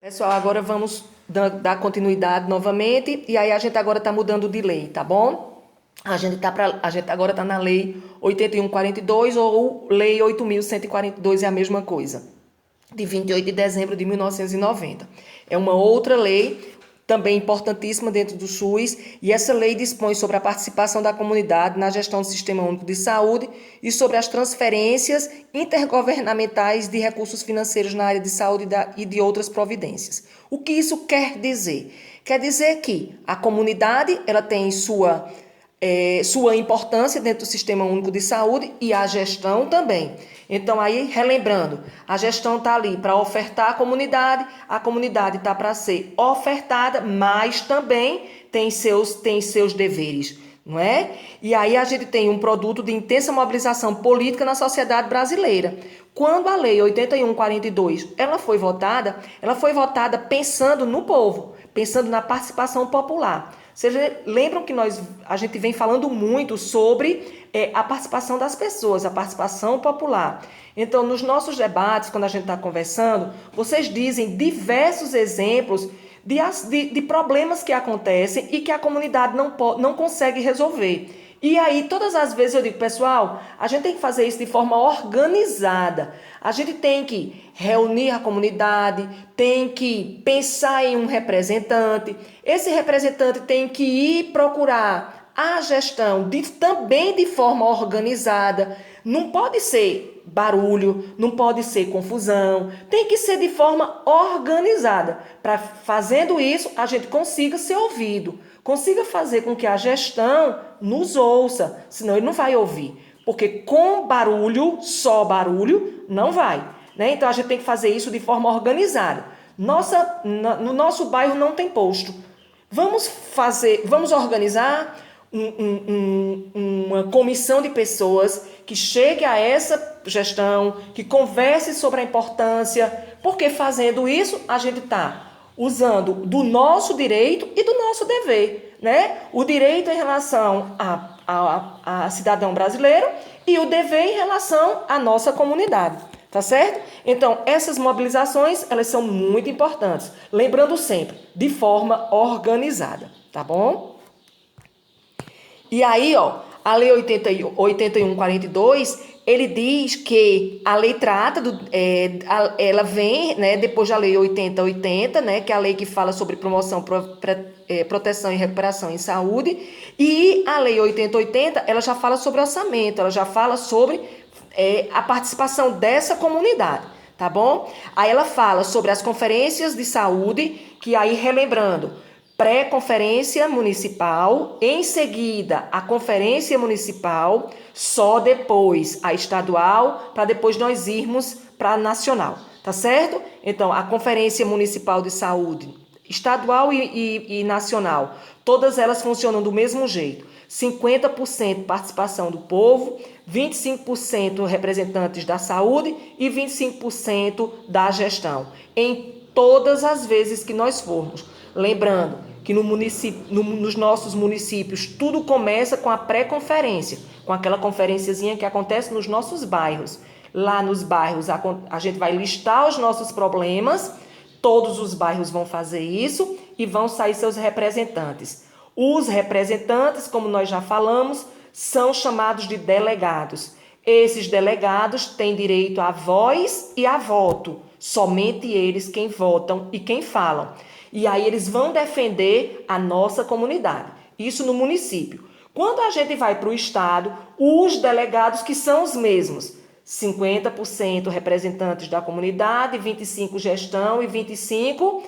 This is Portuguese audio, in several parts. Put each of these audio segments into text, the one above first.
Pessoal, agora vamos dar continuidade novamente e aí a gente agora está mudando de lei, tá bom? A gente agora está na lei 8142 ou lei 8.142, é a mesma coisa, de 28 de dezembro de 1990. É uma outra lei, também importantíssima dentro do SUS, e essa lei dispõe sobre a participação da comunidade na gestão do Sistema Único de Saúde e sobre as transferências intergovernamentais de recursos financeiros na área de saúde e de outras providências. O que isso quer dizer? Quer dizer que a comunidade ela tem sua importância dentro do Sistema Único de Saúde e a gestão também. Então, aí, relembrando, a gestão está ali para ofertar a comunidade está para ser ofertada, mas também tem seus deveres, não é? E aí a gente tem um produto de intensa mobilização política na sociedade brasileira. Quando a Lei 8142 ela foi votada pensando no povo, pensando na participação popular. Vocês lembram que a gente vem falando muito sobre a participação das pessoas, a participação popular. Então, nos nossos debates, quando a gente está conversando, vocês dizem diversos exemplos de problemas que acontecem e que a comunidade não consegue resolver. E aí, todas as vezes eu digo, pessoal, a gente tem que fazer isso de forma organizada. A gente tem que reunir a comunidade, tem que pensar em um representante. Esse representante tem que ir procurar a gestão também de forma organizada. Não pode ser barulho, não pode ser confusão. Tem que ser de forma organizada. Para fazendo isso, a gente consiga ser ouvido. Consiga fazer com que a gestão nos ouça, senão ele não vai ouvir. Porque com barulho, só barulho, não vai. Né? Então a gente tem que fazer isso de forma organizada. No nosso bairro não tem posto. Vamos organizar uma comissão de pessoas que chegue a essa gestão, que converse sobre a importância, porque fazendo isso a gente está usando do nosso direito e do nosso dever, né? O direito em relação a cidadão brasileiro e o dever em relação à nossa comunidade, tá certo? Então, essas mobilizações, elas são muito importantes, lembrando sempre, de forma organizada, tá bom? E aí, ó, a Lei 8142, ele diz que a lei trata, ela vem, né, depois da Lei 8080, né, que é a lei que fala sobre promoção, proteção e recuperação em saúde, e a Lei 8080, ela já fala sobre orçamento, ela já fala sobre a participação dessa comunidade, tá bom? Aí ela fala sobre as conferências de saúde, que aí, relembrando, pré-conferência municipal, em seguida a conferência municipal, só depois a estadual, para depois nós irmos para a nacional, tá certo? Então, a conferência municipal de saúde, estadual e nacional, todas elas funcionam do mesmo jeito. 50% participação do povo, 25% representantes da saúde e 25% da gestão, em todas as vezes que nós formos. Lembrando que nos nossos municípios tudo começa com a pré-conferência, com aquela conferenciazinha que acontece nos nossos bairros. Lá nos bairros a gente vai listar os nossos problemas, todos os bairros vão fazer isso e vão sair seus representantes. Os representantes, como nós já falamos, são chamados de delegados. Esses delegados têm direito à voz e a voto, somente eles quem votam e quem falam. E aí eles vão defender a nossa comunidade, isso no município. Quando a gente vai para o estado, os delegados que são os mesmos, 50% representantes da comunidade, 25% gestão e 25%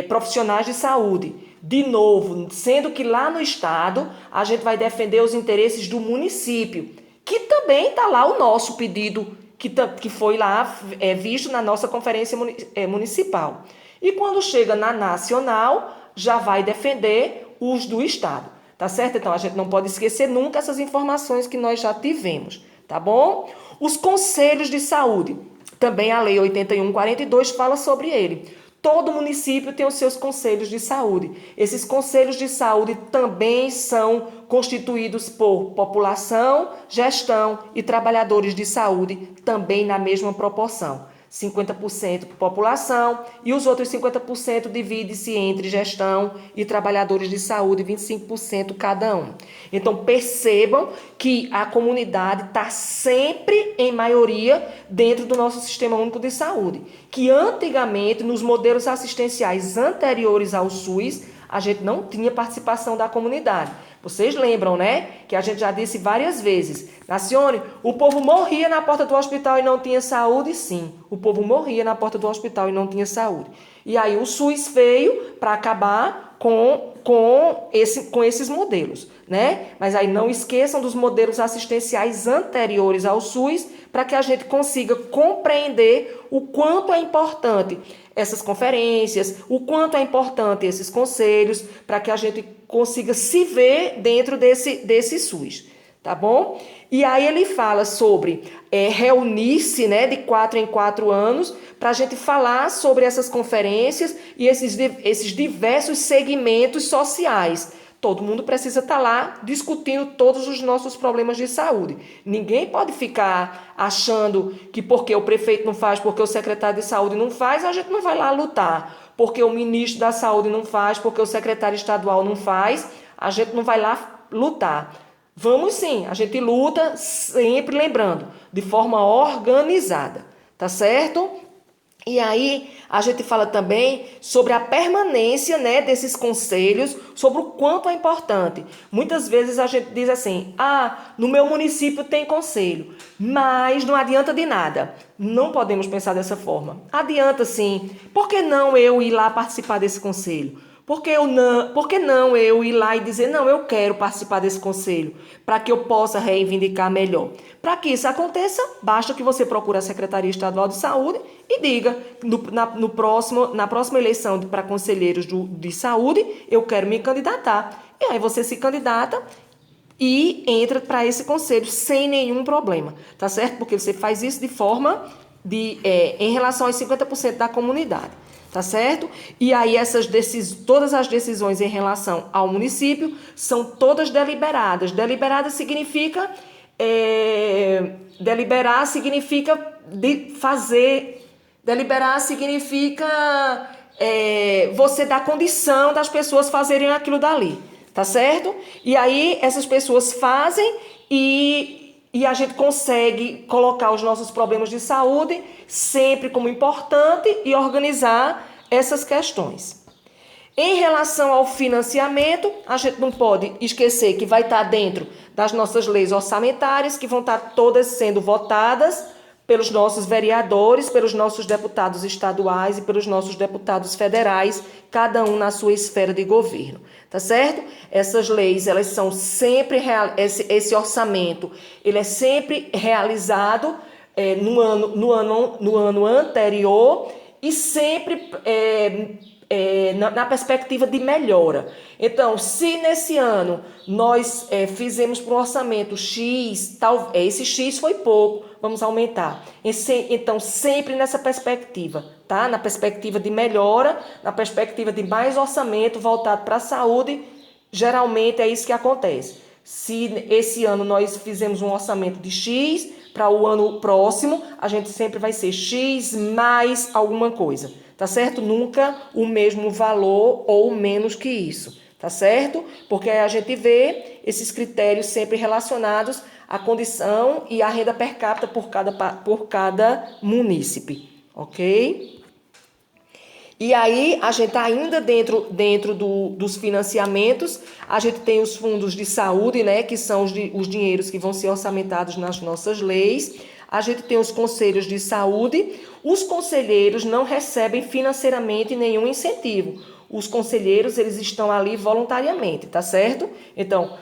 profissionais de saúde. De novo, sendo que lá no estado a gente vai defender os interesses do município, que também está lá o nosso pedido, que foi lá visto na nossa conferência municipal. E quando chega na nacional, já vai defender os do estado, tá certo? Então, a gente não pode esquecer nunca essas informações que nós já tivemos, tá bom? Os conselhos de saúde, também a Lei 8142 fala sobre ele. Todo município tem os seus conselhos de saúde. Esses conselhos de saúde também são constituídos por população, gestão e trabalhadores de saúde, também na mesma proporção. 50% população, e os outros 50% divide-se entre gestão e trabalhadores de saúde, 25% cada um. Então, percebam que a comunidade está sempre em maioria dentro do nosso Sistema Único de Saúde, que antigamente, nos modelos assistenciais anteriores ao SUS, a gente não tinha participação da comunidade. Vocês lembram, né? Que a gente já disse várias vezes. Nacione, o povo morria na porta do hospital e não tinha saúde? Sim, o povo morria na porta do hospital e não tinha saúde. E aí o SUS veio para acabar com esses modelos, né? Mas aí não esqueçam dos modelos assistenciais anteriores ao SUS para que a gente consiga compreender o quanto é importante essas conferências, o quanto é importante esses conselhos, para que a gente consiga se ver dentro desse SUS, tá bom? E aí ele fala sobre reunir-se, né, de 4 em 4 anos, para a gente falar sobre essas conferências e esses diversos segmentos sociais. Todo mundo precisa estar lá discutindo todos os nossos problemas de saúde. Ninguém pode ficar achando que porque o prefeito não faz, porque o secretário de saúde não faz, a gente não vai lá lutar. Porque o ministro da saúde não faz, porque o secretário estadual não faz, a gente não vai lá lutar. Vamos sim, a gente luta sempre lembrando, de forma organizada, tá certo? E aí a gente fala também sobre a permanência, né, desses conselhos, sobre o quanto é importante. Muitas vezes a gente diz assim, no meu município tem conselho, mas não adianta de nada. Não podemos pensar dessa forma. Adianta sim. Por que não eu ir lá participar desse conselho? Por que não eu ir lá e dizer, não, eu quero participar desse conselho, para que eu possa reivindicar melhor? Para que isso aconteça, basta que você procure a Secretaria Estadual de Saúde e diga, na próxima eleição para conselheiros de saúde, eu quero me candidatar. E aí você se candidata e entra para esse conselho sem nenhum problema, tá certo? Porque você faz isso de forma em relação aos 50% da comunidade. Tá certo? E aí todas as decisões em relação ao município são todas deliberadas. Deliberar significa fazer. Deliberar significa você dar condição das pessoas fazerem aquilo dali. Tá certo? E aí essas pessoas fazem e a gente consegue colocar os nossos problemas de saúde sempre como importante e organizar essas questões. Em relação ao financiamento, a gente não pode esquecer que vai estar dentro das nossas leis orçamentárias, que vão estar todas sendo votadas pelos nossos vereadores, pelos nossos deputados estaduais e pelos nossos deputados federais, cada um na sua esfera de governo, tá certo? Essas leis, elas são sempre, esse orçamento, ele é sempre realizado no ano anterior e sempre na perspectiva de melhora. Então, se nesse ano nós fizemos para um orçamento X, esse X foi pouco, vamos aumentar. Então, sempre nessa perspectiva, tá? Na perspectiva de melhora, na perspectiva de mais orçamento voltado para a saúde, geralmente é isso que acontece. Se esse ano nós fizemos um orçamento de X, para o ano próximo, a gente sempre vai ser X mais alguma coisa. Tá certo? Nunca o mesmo valor ou menos que isso, tá certo? Porque a gente vê esses critérios sempre relacionados à condição e à renda per capita por cada munícipe, ok? E aí, a gente ainda dentro dos financiamentos, a gente tem os fundos de saúde, né, que são os dinheiros que vão ser orçamentados nas nossas leis. A gente tem os conselhos de saúde. Os conselheiros não recebem financeiramente nenhum incentivo. Os conselheiros, eles estão ali voluntariamente, tá certo? Então,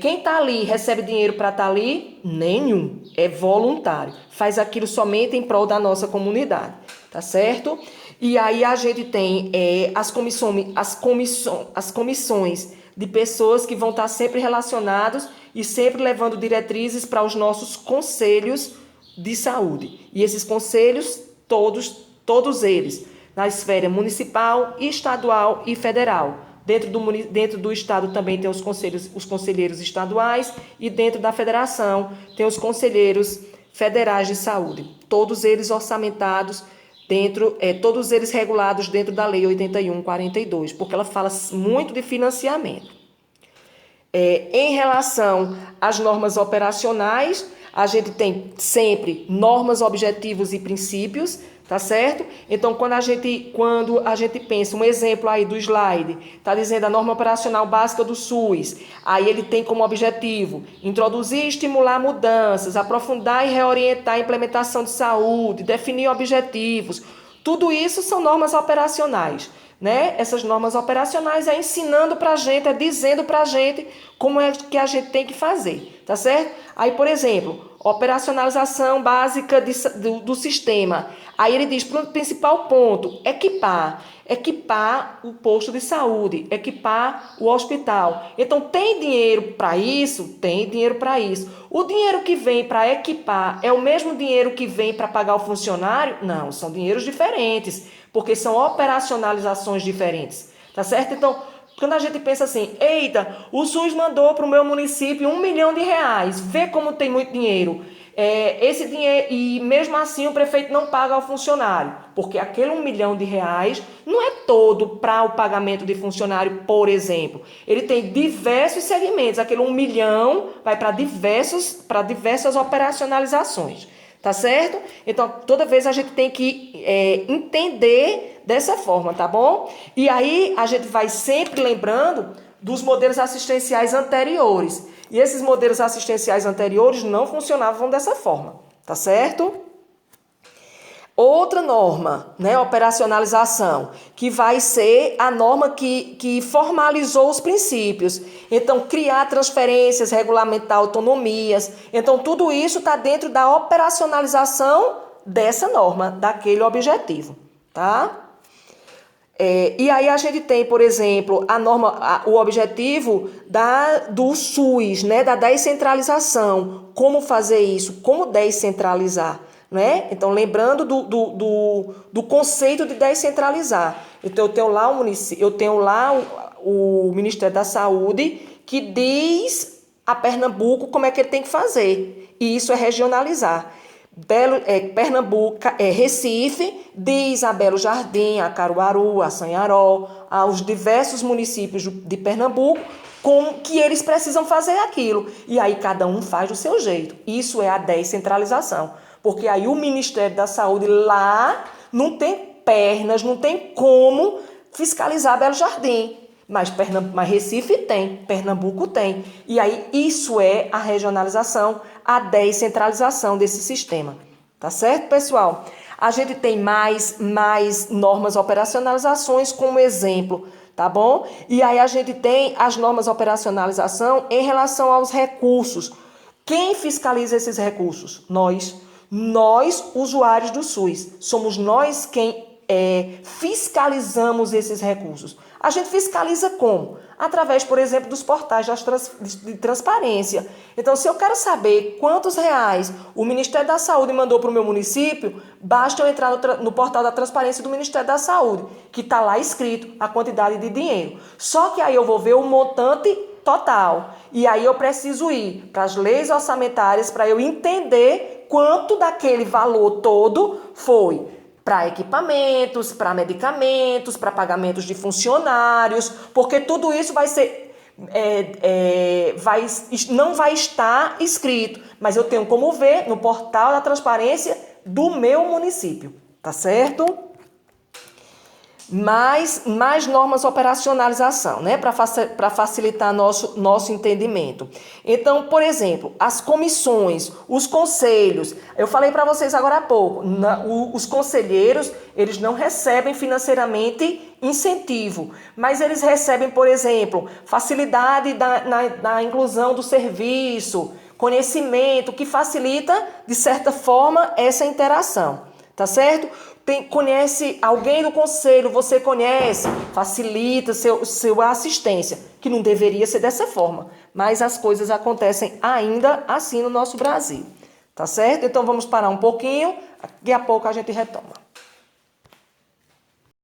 quem está ali recebe dinheiro para estar ali? Nenhum. É voluntário. Faz aquilo somente em prol da nossa comunidade, tá certo? E aí a gente tem as comissões de pessoas que vão estar sempre relacionados e sempre levando diretrizes para os nossos conselhos de saúde. E esses conselhos, todos eles, na esfera municipal, estadual e federal. Dentro do estado também tem os conselheiros estaduais e dentro da federação tem os conselheiros federais de saúde. todos eles orçamentados dentro, todos eles regulados dentro da Lei 81/42, porque ela fala muito de financiamento. Em relação às normas operacionais, a gente tem sempre normas, objetivos e princípios, tá certo? Então, quando a gente pensa, um exemplo aí do slide, tá dizendo a norma operacional básica do SUS, aí ele tem como objetivo introduzir e estimular mudanças, aprofundar e reorientar a implementação de saúde, definir objetivos. Tudo isso são normas operacionais, né? Essas normas operacionais é ensinando pra gente, é dizendo pra gente como é que a gente tem que fazer, tá certo? Aí, por exemplo, operacionalização básica do sistema. Aí ele diz, principal ponto, equipar o posto de saúde, equipar o hospital. Então, tem dinheiro para isso? Tem dinheiro para isso. O dinheiro que vem para equipar é o mesmo dinheiro que vem para pagar o funcionário? Não, são dinheiros diferentes, porque são operacionalizações diferentes, tá certo? Então, quando a gente pensa assim, eita, o SUS mandou para o meu município R$1 milhão, vê como tem muito dinheiro. Esse dinheiro, e mesmo assim o prefeito não paga ao funcionário, porque aquele R$1 milhão não é todo para o pagamento de funcionário, por exemplo. Ele tem diversos segmentos, aquele 1 milhão vai para diversas operacionalizações. Tá certo? Então, toda vez a gente tem que entender dessa forma, tá bom? E aí, a gente vai sempre lembrando dos modelos assistenciais anteriores. E esses modelos assistenciais anteriores não funcionavam dessa forma, tá certo? Outra norma, né, operacionalização, que vai ser a norma que formalizou os princípios. Então, criar transferências, regulamentar autonomias. Então, tudo isso está dentro da operacionalização dessa norma, daquele objetivo, tá? E aí a gente tem, por exemplo, a norma, o objetivo do SUS, né, da descentralização. Como fazer isso? Como descentralizar? Né? Então, lembrando do conceito de descentralizar. Então, eu tenho lá o Ministério da Saúde que diz a Pernambuco como é que ele tem que fazer. E isso é regionalizar. Pernambuco, Recife, diz a Belo Jardim, a Caruaru, a Sanharó, aos diversos municípios de Pernambuco, que eles precisam fazer aquilo. E aí cada um faz do seu jeito. Isso é a descentralização. Porque aí o Ministério da Saúde lá não tem pernas, não tem como fiscalizar Belo Jardim. Mas Recife tem, Pernambuco tem. E aí isso é a regionalização, a descentralização desse sistema. Tá certo, pessoal? A gente tem mais normas operacionalizações como exemplo, tá bom? E aí a gente tem as normas operacionalização em relação aos recursos. Quem fiscaliza esses recursos? Nós, usuários do SUS, somos nós quem fiscalizamos esses recursos. A gente fiscaliza como? Através, por exemplo, dos portais de transparência. Então, se eu quero saber quantos reais o Ministério da Saúde mandou para o meu município, basta eu entrar no portal da transparência do Ministério da Saúde, que está lá escrito a quantidade de dinheiro. Só que aí eu vou ver o montante total. E aí eu preciso ir para as leis orçamentárias para eu entender quanto daquele valor todo foi para equipamentos, para medicamentos, para pagamentos de funcionários, porque tudo isso vai ser não vai estar escrito, mas eu tenho como ver no portal da transparência do meu município, tá certo? Mais normas operacionalização, né, para facilitar nosso entendimento. Então, por exemplo, as comissões, os conselhos, eu falei para vocês agora há pouco, os conselheiros, eles não recebem financeiramente incentivo, mas eles recebem, por exemplo, facilidade na inclusão do serviço, conhecimento, que facilita, de certa forma, essa interação, tá certo? Conhece alguém do conselho, você conhece, facilita sua assistência, que não deveria ser dessa forma, mas as coisas acontecem ainda assim no nosso Brasil, tá certo? Então vamos parar um pouquinho, daqui a pouco a gente retoma.